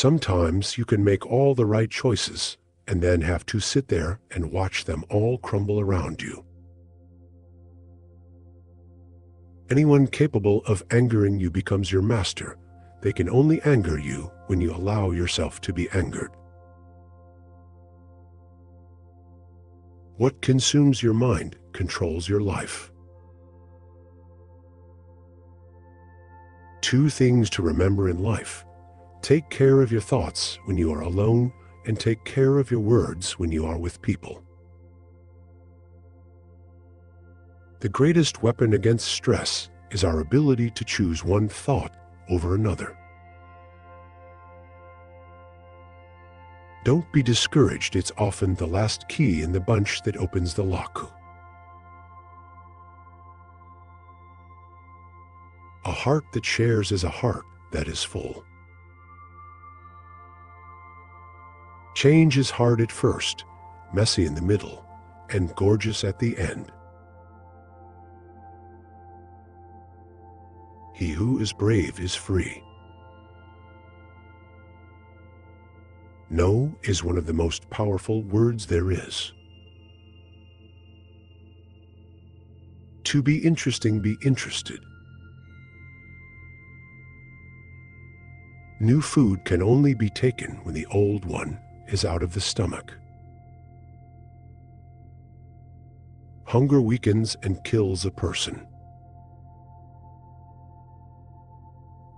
Sometimes you can make all the right choices and then have to sit there and watch them all crumble around you. Anyone capable of angering you becomes your master. They can only anger you when you allow yourself to be angered. What consumes your mind controls your life. 2 things to remember in life. Take care of your thoughts when you are alone, and take care of your words when you are with people. The greatest weapon against stress is our ability to choose one thought over another. Don't be discouraged. It's often the last key in the bunch that opens the lock. A heart that shares is a heart that is full. Change is hard at first, messy in the middle, and gorgeous at the end. He who is brave is free. No is one of the most powerful words there is. To be interesting, be interested. New food can only be taken when the old one is out of the stomach. Hunger weakens and kills a person.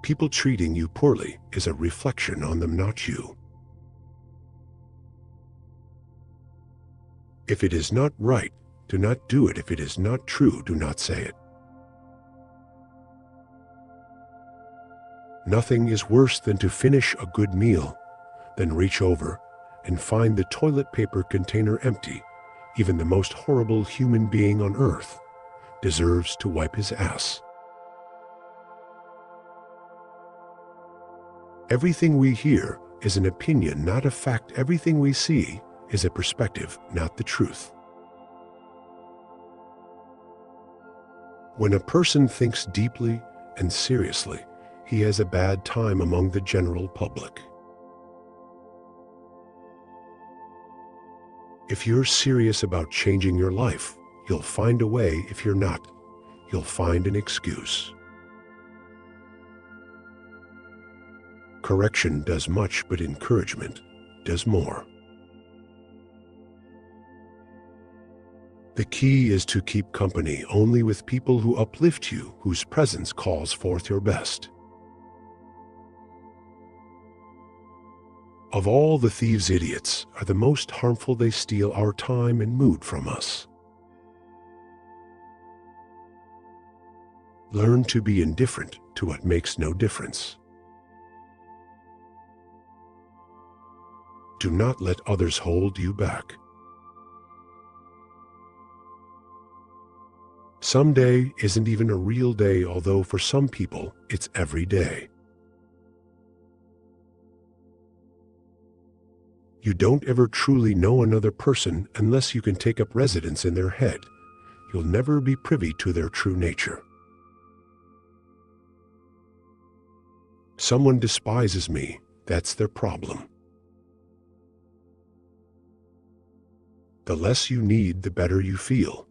People treating you poorly is a reflection on them, not you. If it is not right, do not do it. If it is not true, do not say it. Nothing is worse than to finish a good meal, then reach over and find the toilet paper container empty. Even the most horrible human being on earth deserves to wipe his ass. Everything we hear is an opinion, not a fact. Everything we see is a perspective, not the truth. When a person thinks deeply and seriously, he has a bad time among the general public. If you're serious about changing your life, you'll find a way. If you're not, you'll find an excuse. Correction does much, but encouragement does more. The key is to keep company only with people who uplift you, whose presence calls forth your best. Of all the thieves, idiots are the most harmful. They steal our time and mood from us. Learn to be indifferent to what makes no difference. Do not let others hold you back. Someday isn't even a real day, although for some people it's every day. You don't ever truly know another person unless you can take up residence in their head. You'll never be privy to their true nature. Someone despises me, that's their problem. The less you need, the better you feel.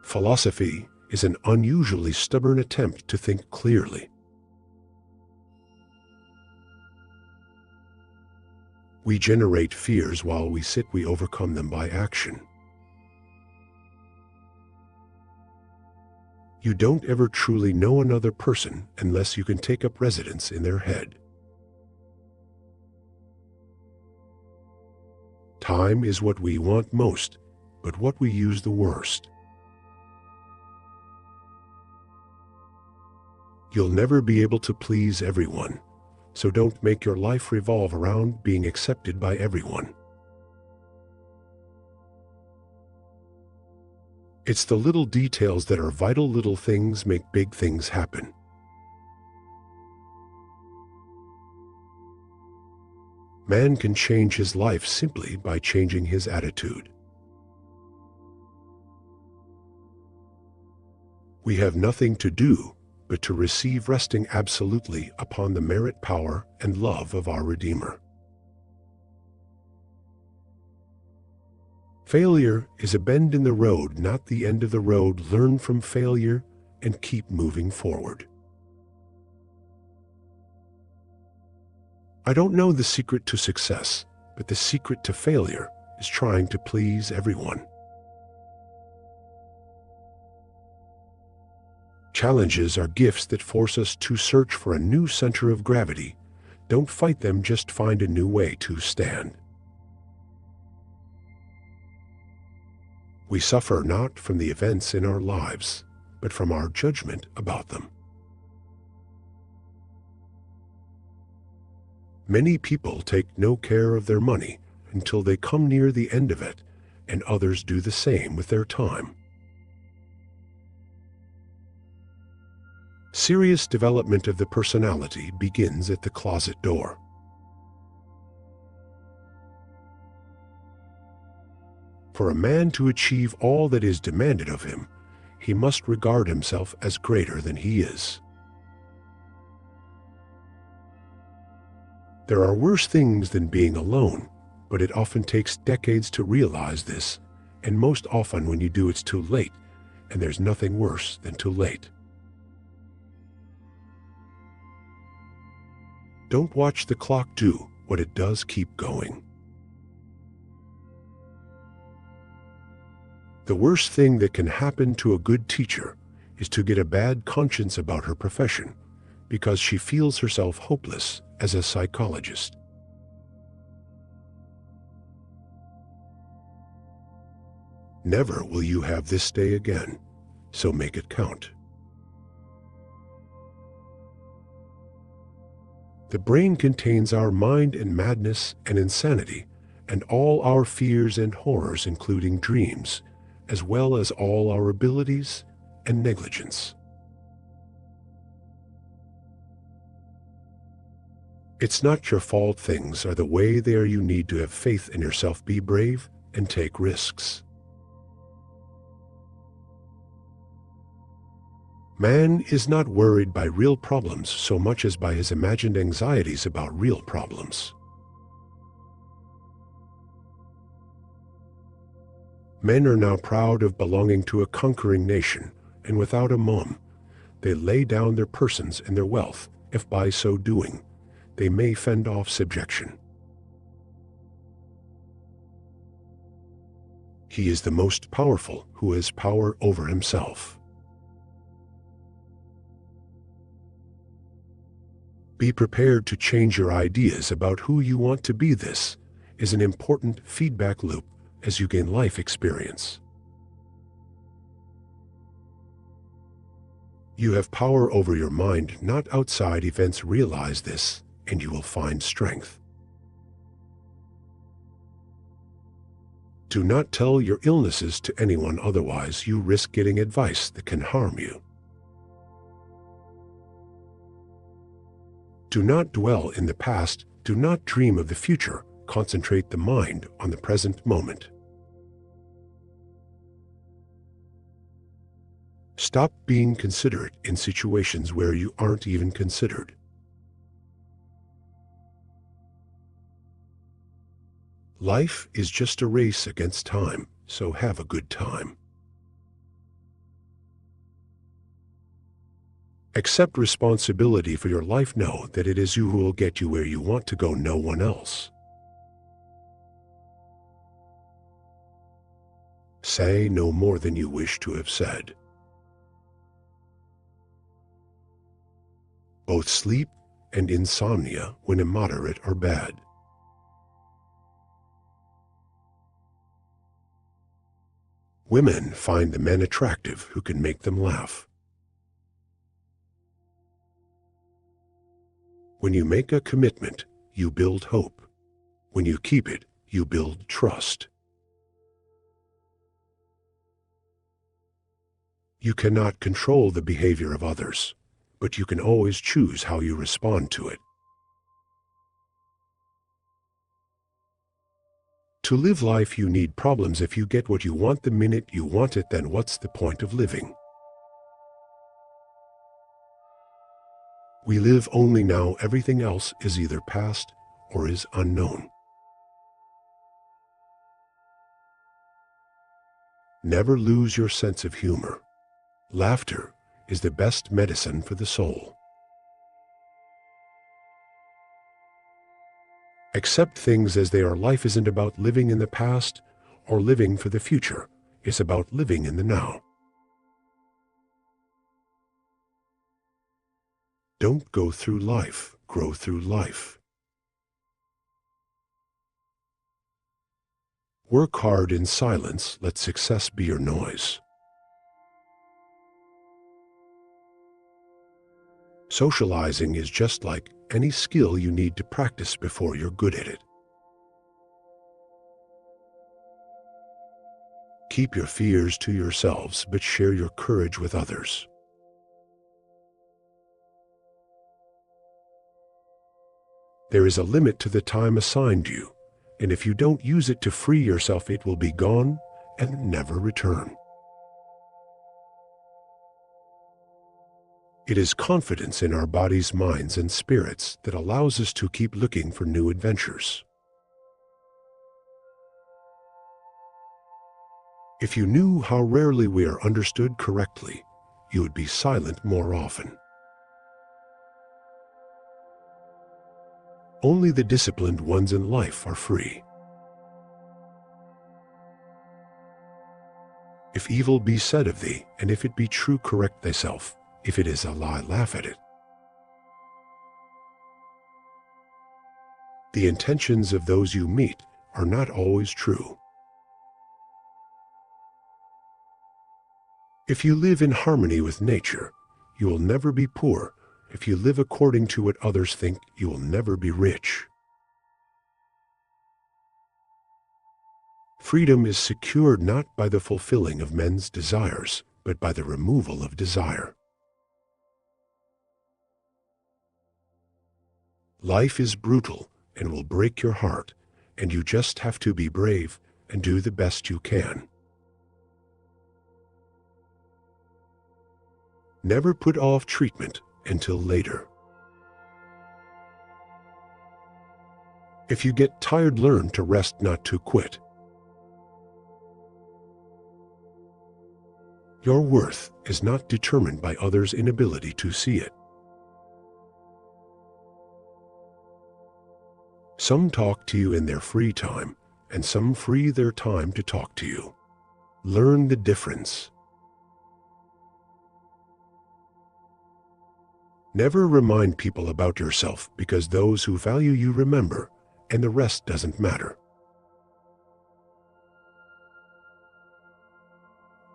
Philosophy is an unusually stubborn attempt to think clearly. We generate fears while we sit. We overcome them by action. You don't ever truly know another person unless you can take up residence in their head. Time is what we want most, but what we use the worst. You'll never be able to please everyone, so don't make your life revolve around being accepted by everyone. It's the little details that are vital. Little things make big things happen. Man can change his life simply by changing his attitude. We have nothing to do but to receive, resting absolutely upon the merit, power, and love of our Redeemer. Failure is a bend in the road, not the end of the road. Learn from failure and keep moving forward. I don't know the secret to success, but the secret to failure is trying to please everyone. Challenges are gifts that force us to search for a new center of gravity. Don't fight them, just find a new way to stand. We suffer not from the events in our lives, but from our judgment about them. Many people take no care of their money until they come near the end of it, and others do the same with their time. Serious development of the personality begins at the closet door. For a man to achieve all that is demanded of him, he must regard himself as greater than he is. There are worse things than being alone, but it often takes decades to realize this, and most often when you do, it's too late, and there's nothing worse than too late. Don't watch the clock do what it does, keep going. The worst thing that can happen to a good teacher is to get a bad conscience about her profession because she feels herself hopeless as a psychologist. Never will you have this day again, so make it count. The brain contains our mind and madness and insanity, and all our fears and horrors, including dreams, as well as all our abilities and negligence. It's not your fault things are the way they are. You need to have faith in yourself, be brave, and take risks. Man is not worried by real problems so much as by his imagined anxieties about real problems. Men are now proud of belonging to a conquering nation, and without a mom, they lay down their persons and their wealth, if by so doing, they may fend off subjection. He is the most powerful who has power over himself. Be prepared to change your ideas about who you want to be. This is an important feedback loop as you gain life experience. You have power over your mind, not outside events. Realize this, and you will find strength. Do not tell your illnesses to anyone, otherwise you risk getting advice that can harm you. Do not dwell in the past, do not dream of the future. Concentrate the mind on the present moment. Stop being considerate in situations where you aren't even considered. Life is just a race against time, so have a good time. Accept responsibility for your life. Know that it is you who will get you where you want to go, no one else. Say no more than you wish to have said. Both sleep and insomnia, when immoderate, are bad. Women find the men attractive who can make them laugh. When you make a commitment, you build hope. When you keep it, you build trust. You cannot control the behavior of others, but you can always choose how you respond to it. To live life, you need problems. If you get what you want the minute you want it, then what's the point of living? We live only now. Everything else is either past or is unknown. Never lose your sense of humor. Laughter is the best medicine for the soul. Accept things as they are. Life isn't about living in the past or living for the future. It's about living in the now. Don't go through life, grow through life. Work hard in silence. Let success be your noise. Socializing is just like any skill you need to practice before you're good at it. Keep your fears to yourselves, but share your courage with others. There is a limit to the time assigned you, and if you don't use it to free yourself, it will be gone and never return. It is confidence in our bodies, minds, and spirits that allows us to keep looking for new adventures. If you knew how rarely we are understood correctly, you would be silent more often. Only the disciplined ones in life are free. If evil be said of thee, and if it be true, correct thyself. If it is a lie, laugh at it. The intentions of those you meet are not always true. If you live in harmony with nature, you will never be poor. If you live according to what others think, you will never be rich. Freedom is secured not by the fulfilling of men's desires, but by the removal of desire. Life is brutal and will break your heart, and you just have to be brave and do the best you can. Never put off treatment until later. If you get tired, learn to rest, not to quit. Your worth is not determined by others' inability to see it. Some talk to you in their free time, and some free their time to talk to you. Learn the difference. Never remind people about yourself, because those who value you remember, and the rest doesn't matter.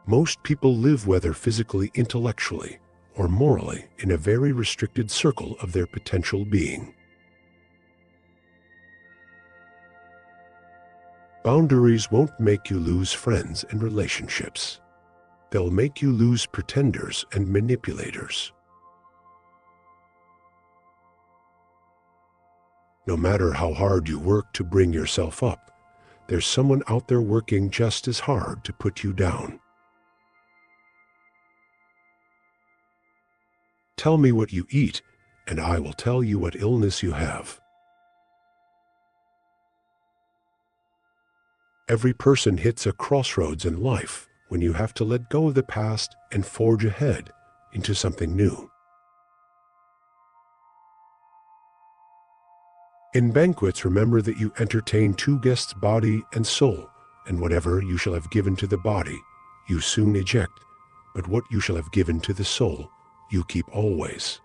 Most people live, whether physically, intellectually, or morally, in a very restricted circle of their potential being. Boundaries won't make you lose friends and relationships. They'll make you lose pretenders and manipulators. No matter how hard you work to bring yourself up, there's someone out there working just as hard to put you down. Tell me what you eat, and I will tell you what illness you have. Every person hits a crossroads in life when you have to let go of the past and forge ahead into something new. In banquets, remember that you entertain two guests, body and soul, and whatever you shall have given to the body, you soon eject, but what you shall have given to the soul, you keep always.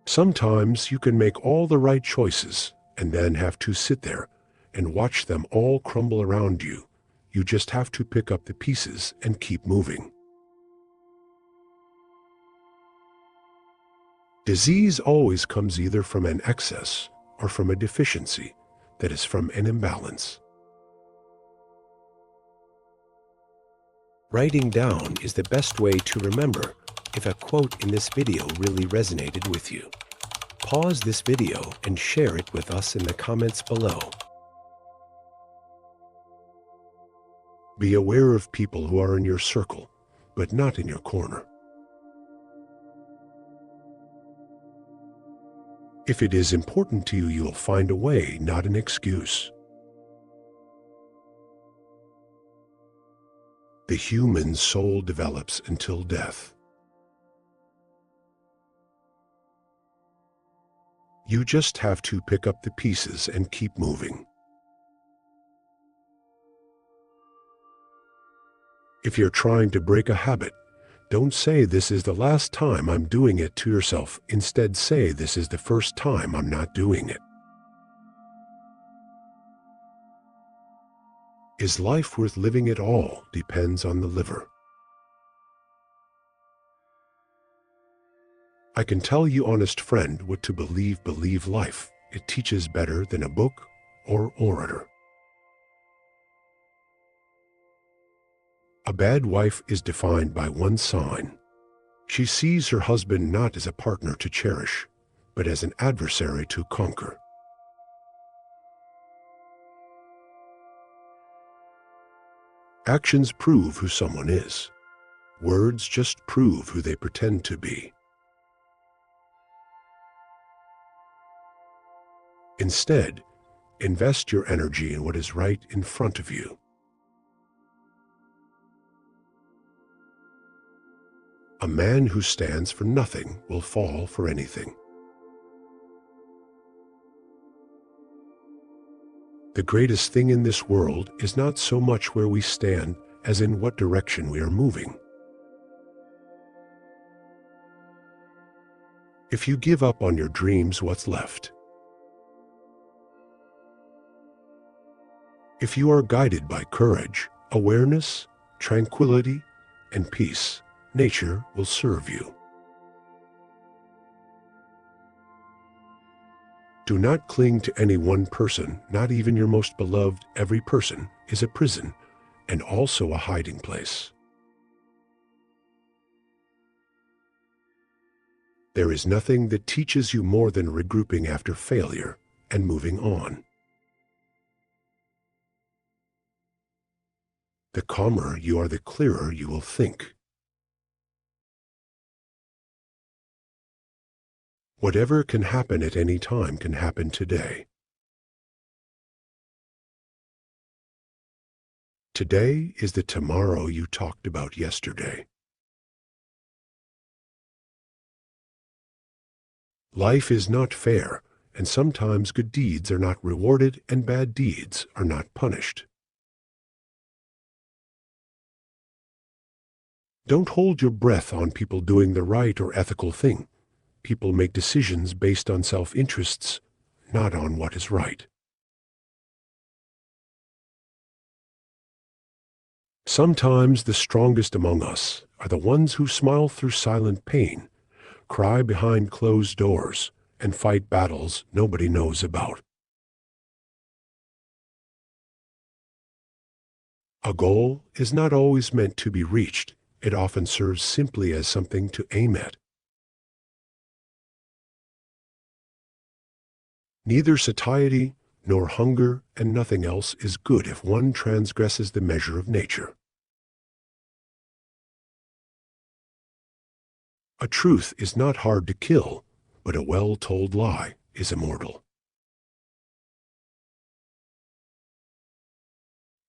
Sometimes you can make all the right choices and then have to sit there and watch them all crumble around you. You just have to pick up the pieces and keep moving. Disease always comes either from an excess or from a deficiency, that is, from an imbalance. Writing down is the best way to remember if a quote in this video really resonated with you. Pause this video and share it with us in the comments below. Be aware of people who are in your circle, but not in your corner. If it is important to you, you'll find a way, not an excuse. The human soul develops until death. You just have to pick up the pieces and keep moving. If you're trying to break a habit, don't say this is the last time I'm doing it to yourself. Instead, say this is the first time I'm not doing it. Is life worth living at all depends on the liver. I can tell you, honest friend, what to believe. Believe life. It teaches better than a book or orator. A bad wife is defined by one sign. She sees her husband not as a partner to cherish, but as an adversary to conquer. Actions prove who someone is. Words just prove who they pretend to be. Instead, invest your energy in what is right in front of you. A man who stands for nothing will fall for anything. The greatest thing in this world is not so much where we stand as in what direction we are moving. If you give up on your dreams, what's left? If you are guided by courage, awareness, tranquility, and peace, nature will serve you. Do not cling to any one person, not even your most beloved. Every person is a prison and also a hiding place. There is nothing that teaches you more than regrouping after failure and moving on. The calmer you are, the clearer you will think. Whatever can happen at any time can happen today. Today is the tomorrow you talked about yesterday. Life is not fair, and sometimes good deeds are not rewarded and bad deeds are not punished. Don't hold your breath on people doing the right or ethical thing. People make decisions based on self-interests, not on what is right. Sometimes the strongest among us are the ones who smile through silent pain, cry behind closed doors, and fight battles nobody knows about. A goal is not always meant to be reached. It often serves simply as something to aim at. Neither satiety nor hunger and nothing else is good if one transgresses the measure of nature. A truth is not hard to kill, but a well-told lie is immortal.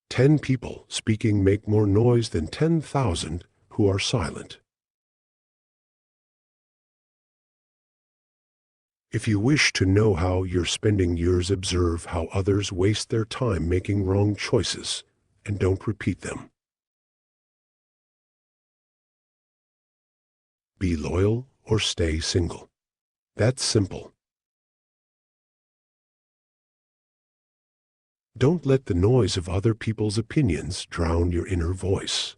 10 people speaking make more noise than 10,000 who are silent. If you wish to know how you're spending yours, observe how others waste their time making wrong choices and don't repeat them. Be loyal or stay single. That's simple. Don't let the noise of other people's opinions drown your inner voice.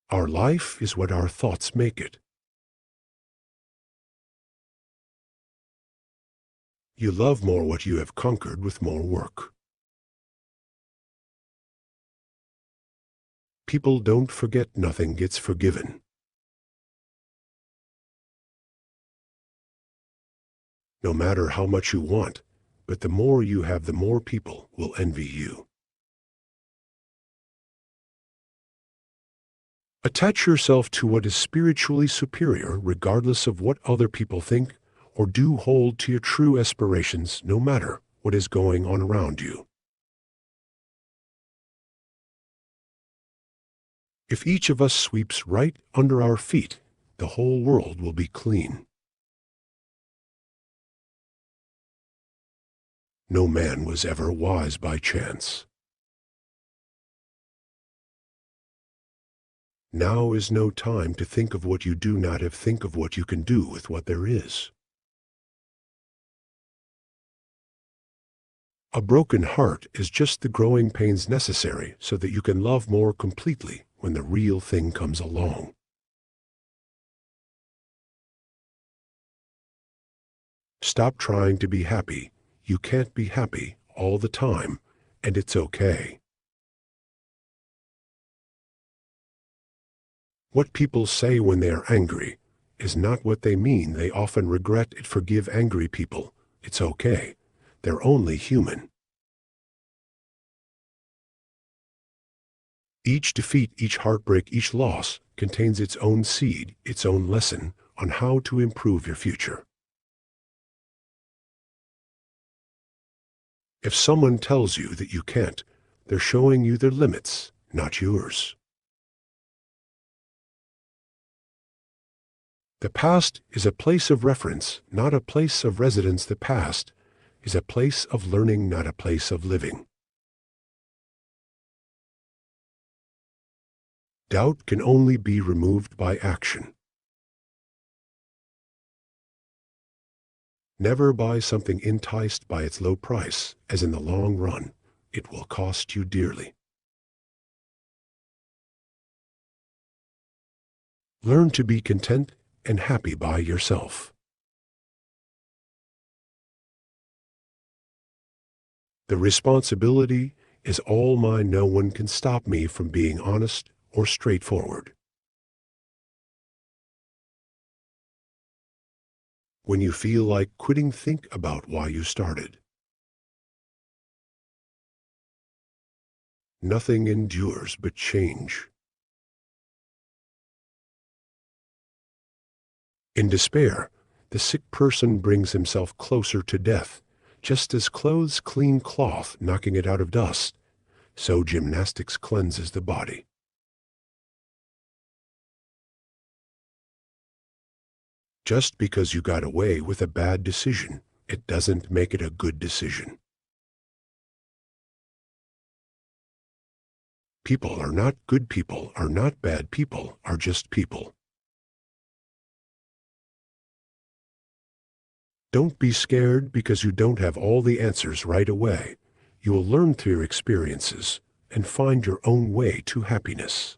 Our life is what our thoughts make it. You love more what you have conquered with more work. People don't forget, nothing gets forgiven. No matter how much you want, but the more you have, the more people will envy you. Attach yourself to what is spiritually superior regardless of what other people think, or do hold to your true aspirations no matter what is going on around you. If each of us sweeps right under our feet, the whole world will be clean. No man was ever wise by chance. Now is no time to think of what you do not have. Think of what you can do with what there is. A broken heart is just the growing pains necessary so that you can love more completely when the real thing comes along. Stop trying to be happy. You can't be happy all the time, and it's okay. What people say when they are angry is not what they mean. They often regret it. Forgive angry people. It's okay. They're only human. Each defeat, each heartbreak, each loss contains its own seed, its own lesson on how to improve your future. If someone tells you that you can't, they're showing you their limits, not yours. The past is a place of reference, not a place of residence. The past is a place of learning, not a place of living. Doubt can only be removed by action. Never buy something enticed by its low price, as in the long run, it will cost you dearly. Learn to be content and happy by yourself. The responsibility is all mine. No one can stop me from being honest or straightforward. When you feel like quitting, think about why you started. Nothing endures but change. In despair, the sick person brings himself closer to death. Just as clothes clean cloth, knocking it out of dust, so gymnastics cleanses the body. Just because you got away with a bad decision, it doesn't make it a good decision. People are not good people, are not bad people, are just people. Don't be scared because you don't have all the answers right away. You will learn through your experiences and find your own way to happiness.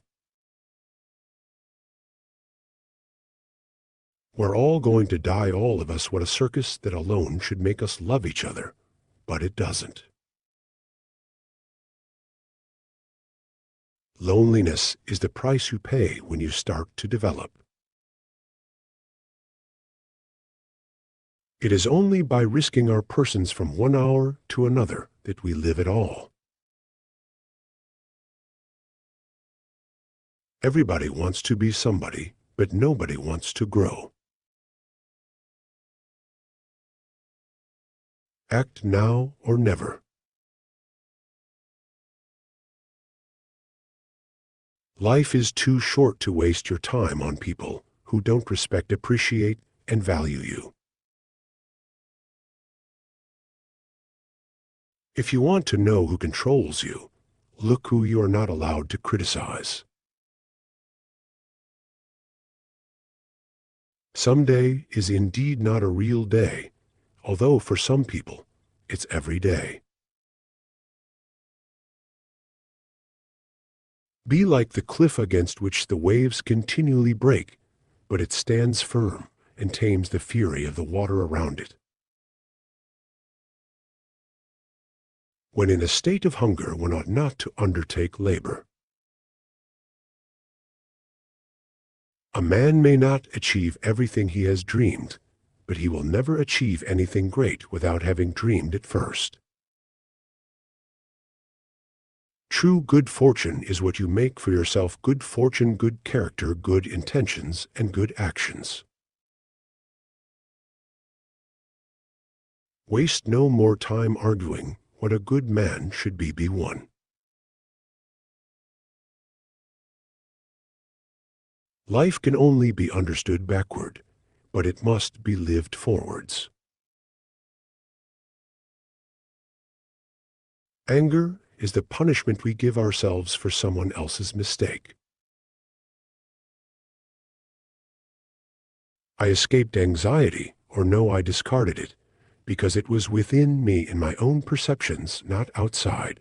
We're all going to die, all of us. What a circus that alone should make us love each other, but it doesn't. Loneliness is the price you pay when you start to develop. It is only by risking our persons from one hour to another that we live at all. Everybody wants to be somebody, but nobody wants to grow. Act now or never. Life is too short to waste your time on people who don't respect, appreciate, and value you. If you want to know who controls you, look who you are not allowed to criticize. Someday is indeed not a real day, although for some people, it's every day. Be like the cliff against which the waves continually break, but it stands firm and tames the fury of the water around it. When in a state of hunger, one ought not to undertake labor. A man may not achieve everything he has dreamed, but he will never achieve anything great without having dreamed it first. True good fortune is what you make for yourself: good fortune, good character, good intentions, and good actions. Waste no more time arguing what a good man should be one. Life can only be understood backward, but it must be lived forwards. Anger is the punishment we give ourselves for someone else's mistake. I escaped anxiety, or no, I discarded it, because it was within me in my own perceptions, not outside.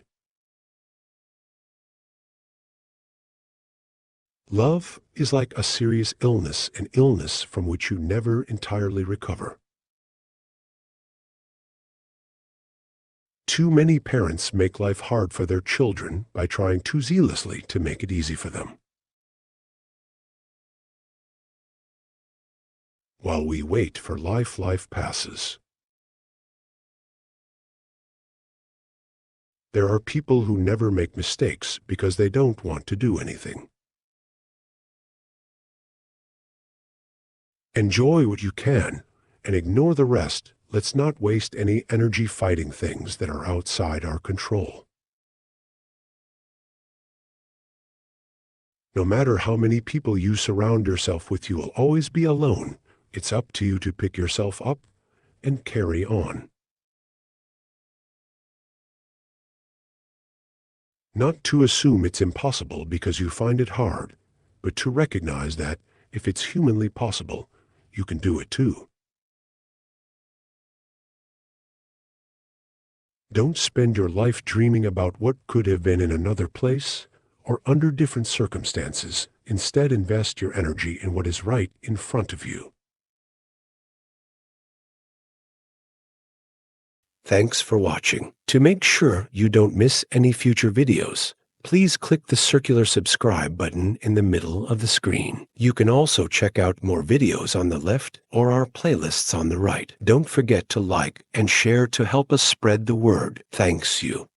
Love is like a serious illness, an illness from which you never entirely recover. Too many parents make life hard for their children by trying too zealously to make it easy for them. While we wait for life, life passes. There are people who never make mistakes because they don't want to do anything. Enjoy what you can and ignore the rest. Let's not waste any energy fighting things that are outside our control. No matter how many people you surround yourself with, you will always be alone. It's up to you to pick yourself up and carry on. Not to assume it's impossible because you find it hard, but to recognize that if it's humanly possible, you can do it too. Don't spend your life dreaming about what could have been in another place or under different circumstances. Instead, invest your energy in what is right in front of you. Thanks for watching. To make sure you don't miss any future videos, please click the circular subscribe button in the middle of the screen. You can also check out more videos on the left or our playlists on the right. Don't forget to like and share to help us spread the word. Thanks you.